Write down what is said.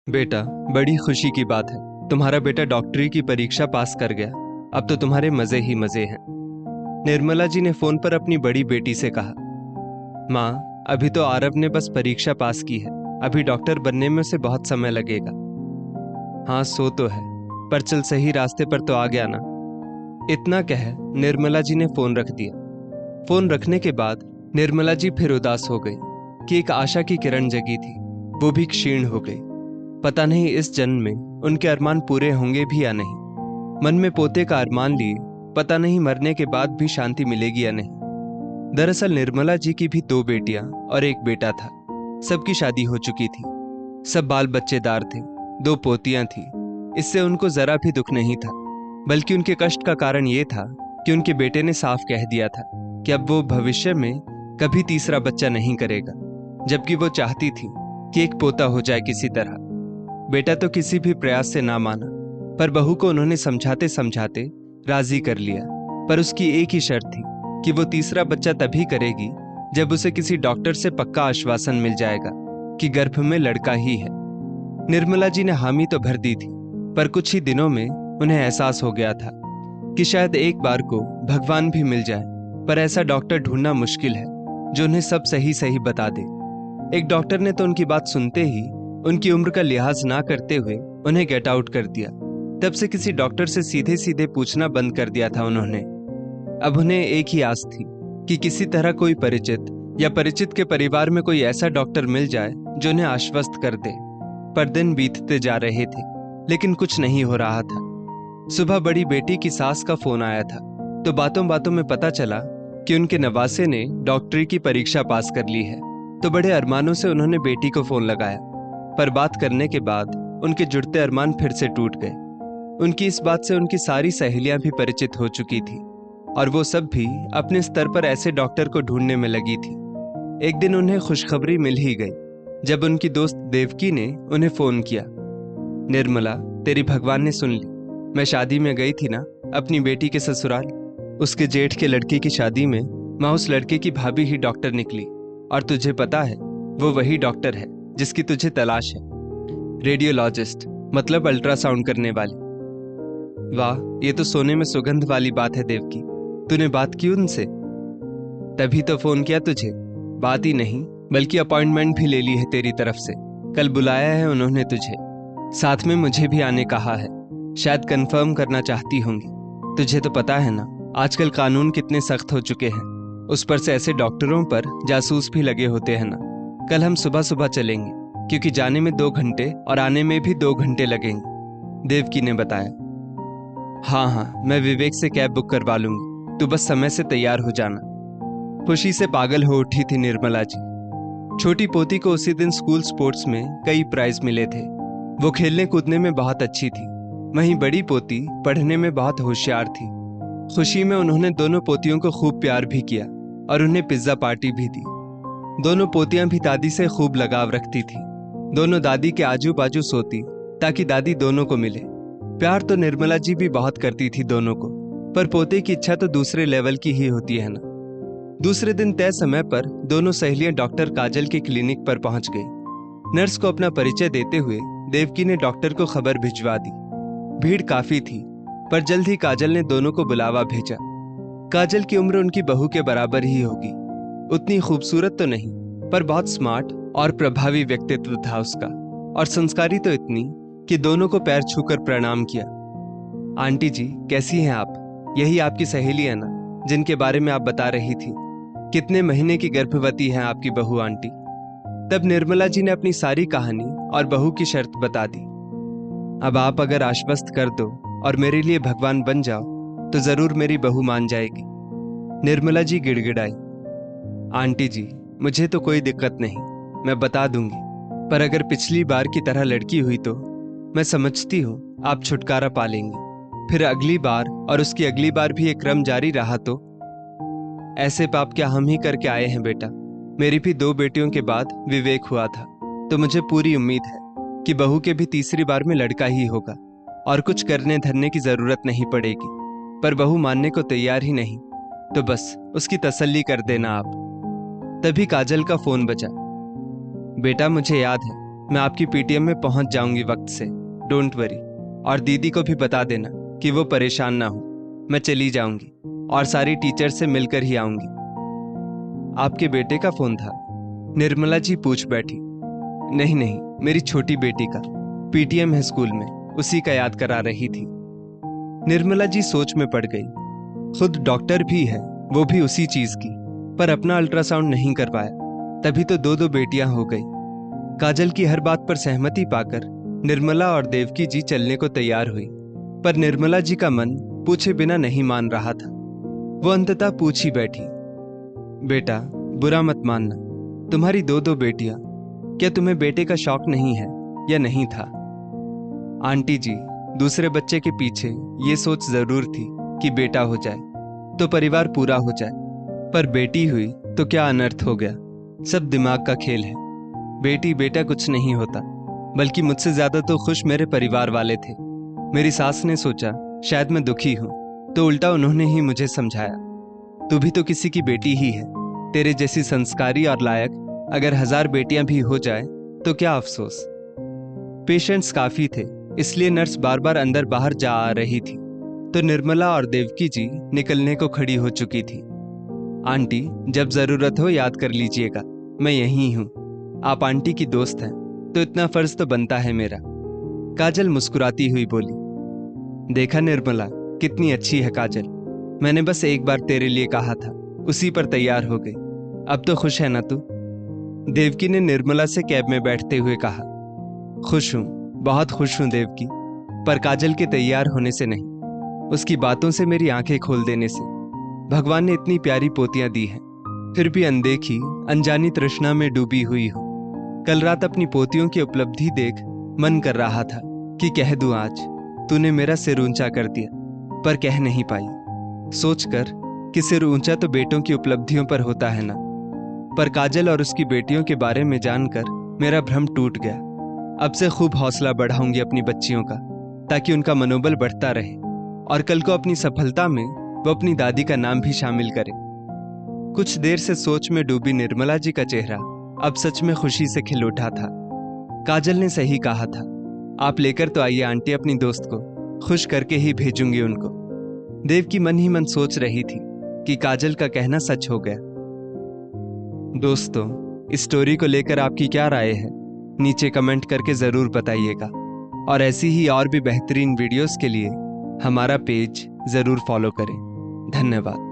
बेटा, बड़ी खुशी की बात है। तुम्हारा बेटा डॉक्टरी की परीक्षा पास कर गया। अब तो तुम्हारे मजे ही मजे हैं। निर्मला जी ने फोन पर अपनी बड़ी बेटी से कहा, माँ, अभी तो आरव ने बस परीक्षा पास की है। अभी डॉक्टर बनने में उसे बहुत समय लगेगा। हाँ, सो तो है, पर चल सही रास्ते पर तो आ गया ना। इतना कह निर्मला जी ने फोन रख दिया। फोन रखने के बाद निर्मला जी फिर उदास हो गई कि एक आशा की किरण जगी थी, वो भी क्षीण हो गई। पता नहीं इस जन्म में उनके अरमान पूरे होंगे भी या नहीं। मन में पोते का अरमान लिए पता नहीं मरने के बाद भी शांति मिलेगी या नहीं। दरअसल निर्मला जी की भी 2 बेटियां और 1 बेटा था। सबकी शादी हो चुकी थी, सब बाल बच्चेदार थे। 2 पोतियां थी। इससे उनको जरा भी दुख नहीं था, बल्कि उनके कष्ट का कारण यह था कि उनके बेटे ने साफ कह दिया था कि अब वो भविष्य में कभी तीसरा बच्चा नहीं करेगा, जबकि वो चाहती थी कि एक पोता हो जाए किसी तरह। बेटा तो किसी भी प्रयास से ना माना, पर बहू को उन्होंने समझाते समझाते राजी कर लिया। पर उसकी एक ही शर्त थी कि वो तीसरा बच्चा तभी करेगी जब उसे किसी डॉक्टर से पक्का आश्वासन मिल जाएगा कि गर्भ में लड़का ही है। निर्मला जी ने हामी तो भर दी थी, पर कुछ ही दिनों में उन्हें एहसास हो गया था कि शायद एक बार को भगवान भी मिल जाए, पर ऐसा डॉक्टर ढूंढना मुश्किल है जो उन्हें सब सही सही बता दे। एक डॉक्टर ने तो उनकी बात सुनते ही उनकी उम्र का लिहाज ना करते हुए उन्हें गेट आउट कर दिया। तब से किसी डॉक्टर से सीधे सीधे पूछना बंद कर दिया था उन्होंने। अब उन्हें एक ही आस थी कि किसी तरह कोई परिचित या परिचित के परिवार में कोई ऐसा डॉक्टर मिल जाए जो उन्हें आश्वस्त कर दे। पर दिन बीतते जा रहे थे, लेकिन कुछ नहीं हो रहा था। सुबह बड़ी बेटी की सास का फोन आया था, तो बातों बातों में पता चला कि उनके नवासे ने डॉक्टरी की परीक्षा पास कर ली है। तो बड़े अरमानों से उन्होंने बेटी को फोन लगाया, पर बात करने के बाद उनके जुड़ते अरमान फिर से टूट गए। उनकी इस बात से उनकी सारी सहेलियां भी परिचित हो चुकी थी, और वो सब भी अपने स्तर पर ऐसे डॉक्टर को ढूंढने में लगी थी। एक दिन उन्हें खुशखबरी मिल ही गई जब उनकी दोस्त देवकी ने उन्हें फोन किया, निर्मला, तेरी भगवान ने सुन ली। मैं शादी में गई थी ना अपनी बेटी के ससुराल। उसके जेठ के लड़के की शादी में माँ उस लड़के की भाभी ही डॉक्टर निकली, और तुझे पता है वो वही डॉक्टर है जिसकी तुझे तलाश है। रेडियोलॉजिस्ट, मतलब अल्ट्रासाउंड करने वाली। वाह, ये तो सोने में सुगंध वाली बात है देवकी। तूने बात की उनसे? तभी तो फोन किया तुझे। बात ही नहीं बल्कि अपॉइंटमेंट भी ले ली है तेरी तरफ से। कल बुलाया है उन्होंने तुझे, साथ में मुझे भी आने कहा है। शायद कंफर्म करना चाहती होंगी। तुझे तो पता है ना आजकल कानून कितने सख्त हो चुके हैं, उस पर से ऐसे डॉक्टरों पर जासूस भी लगे होते हैं ना। कल हम सुबह सुबह चलेंगे, क्योंकि जाने में 2 घंटे और आने में भी 2 घंटे लगेंगे, देवकी ने बताया। हाँ हाँ, मैं विवेक से कैब बुक करवा लूंगी, तू बस समय से तैयार हो जाना। खुशी से पागल हो उठी थी निर्मला जी। छोटी पोती को उसी दिन स्कूल स्पोर्ट्स में कई प्राइज मिले थे। वो खेलने कूदने में बहुत अच्छी थी, वहीं बड़ी पोती पढ़ने में बहुत होशियार थी। खुशी में उन्होंने दोनों पोतियों को खूब प्यार भी किया और उन्हें पिज्जा पार्टी भी दी। दोनों पोतियां भी दादी से खूब लगाव रखती थी। दोनों दादी के आजू बाजू सोती ताकि दादी दोनों को मिले। प्यार तो निर्मला जी भी बहुत करती थी दोनों को, पर पोते की इच्छा तो दूसरे लेवल की ही होती है ना। दूसरे दिन तय समय पर दोनों सहेलियां डॉक्टर काजल के क्लिनिक पर पहुंच गई। नर्स को अपना परिचय देते हुए देवकी ने डॉक्टर को खबर भिजवा दी। भीड़ काफी थी, पर जल्द ही काजल ने दोनों को बुलावा भेजा। काजल की उम्र उनकी बहू के बराबर ही होगी। उतनी खूबसूरत तो नहीं, पर बहुत स्मार्ट और प्रभावी व्यक्तित्व था उसका, और संस्कारी तो इतनी कि दोनों को पैर छूकर प्रणाम किया। आंटी जी, कैसी हैं आप? यही आपकी सहेली है ना जिनके बारे में आप बता रही थी? कितने महीने की गर्भवती है आपकी बहू आंटी? तब निर्मला जी ने अपनी सारी कहानी और बहू की शर्त बता दी। अब आप अगर आश्वस्त कर दो और मेरे लिए भगवान बन जाओ तो जरूर मेरी बहू मान जाएगी, निर्मला जी गिड़गिड़ाई। आंटी जी, मुझे तो कोई दिक्कत नहीं, मैं बता दूंगी, पर अगर पिछली बार की तरह लड़की हुई तो मैं समझती हूँ आप छुटकारा पा लेंगी। फिर अगली बार और उसकी अगली बार भी ये क्रम जारी रहा तो? ऐसे पाप क्या हम ही करके आए हैं बेटा। मेरी भी 2 बेटियों के बाद विवेक हुआ था, तो मुझे पूरी उम्मीद है कि बहू के भी तीसरी बार में लड़का ही होगा और कुछ करने धरने की जरूरत नहीं पड़ेगी। पर बहू मानने को तैयार ही नहीं, तो बस उसकी तसल्ली कर देना आप। तभी काजल का फोन बजा। बेटा, मुझे याद है मैं आपकी पीटीएम में पहुंच जाऊंगी वक्त से, डोंट वरी। और दीदी को भी बता देना कि वो परेशान ना हो। मैं चली जाऊंगी और सारी टीचर से मिलकर ही आऊंगी। आपके बेटे का फोन था? निर्मला जी पूछ बैठी। नहीं नहीं, मेरी छोटी बेटी का। पीटीएम है स्कूल में, उसी का याद करा रही थी। निर्मला जी सोच में पड़ गई। खुद डॉक्टर भी है, वो भी उसी चीज की, पर अपना अल्ट्रासाउंड नहीं कर पाया, तभी तो दो दो बेटियां हो गई। काजल की हर बात पर सहमति पाकर निर्मला और देवकी जी चलने को तैयार हुई, पर निर्मला जी का मन पूछे बिना नहीं मान रहा था। वो अंततः पूछ ही बैठी, बेटा बुरा मत मानना, तुम्हारी दो दो बेटियां, क्या तुम्हें बेटे का शौक नहीं है या नहीं था? आंटी जी, दूसरे बच्चे के पीछे ये सोच जरूर थी कि बेटा हो जाए तो परिवार पूरा हो जाए, पर बेटी हुई तो क्या अनर्थ हो गया। सब दिमाग का खेल है। बेटी बेटा कुछ नहीं होता, बल्कि मुझसे ज्यादा तो खुश मेरे परिवार वाले थे। मेरी सास ने सोचा शायद मैं दुखी हूं, तो उल्टा उन्होंने ही मुझे समझाया, तू भी तो किसी की बेटी ही है, तेरे जैसी संस्कारी और लायक अगर 1000 बेटियां भी हो जाए तो क्या अफसोस। पेशेंट्स काफी थे, इसलिए नर्स बार बार अंदर बाहर जा आ रही थी, तो निर्मला और देवकी जी निकलने को खड़ी हो चुकी थी। आंटी, जब जरूरत हो याद कर लीजिएगा, मैं यहीं हूं। आप आंटी की दोस्त हैं, तो इतना फर्ज तो बनता है मेरा। काजल मुस्कुराती हुई बोली, देखा निर्मला, कितनी अच्छी है काजल। मैंने बस एक बार तेरे लिए कहा था, उसी पर तैयार हो गई। अब तो खुश है ना तू? देवकी ने निर्मला से कैब में बैठते हुए कहा। खुश हूं, बहुत खुश हूं देवकी, पर काजल के तैयार होने से नहीं, उसकी बातों से मेरी आंखें खोल देने से। भगवान ने इतनी प्यारी पोतियां दी हैं, फिर भी अनदेखी अनजानी तृष्णा में डूबी हुई हो। कल रात अपनी पोतियों की उपलब्धि देख मन कर रहा था कि कह दूं आज, तूने मेरा सिर ऊंचा कर दिया, पर कह नहीं पाई, सोचकर कि सिर ऊंचा तो बेटों की उपलब्धियों पर होता है ना। पर काजल और उसकी बेटियों के बारे में जानकर मेरा भ्रम टूट गया। अब से खूब हौसला बढ़ाऊंगी अपनी बच्चियों का, ताकि उनका मनोबल बढ़ता रहे और कल को अपनी सफलता में वो अपनी दादी का नाम भी शामिल करे। कुछ देर से सोच में डूबी निर्मला जी का चेहरा अब सच में खुशी से खिल उठा था। काजल ने सही कहा था, आप लेकर तो आइए आंटी अपनी दोस्त को, खुश करके ही भेजूंगी उनको। देवकी मन ही मन सोच रही थी कि काजल का कहना सच हो गया। दोस्तों, इस स्टोरी को लेकर आपकी क्या राय है, नीचे कमेंट करके जरूर बताइएगा। और ऐसी ही और भी बेहतरीन वीडियोस के लिए हमारा पेज जरूर फॉलो करें। धन्यवाद।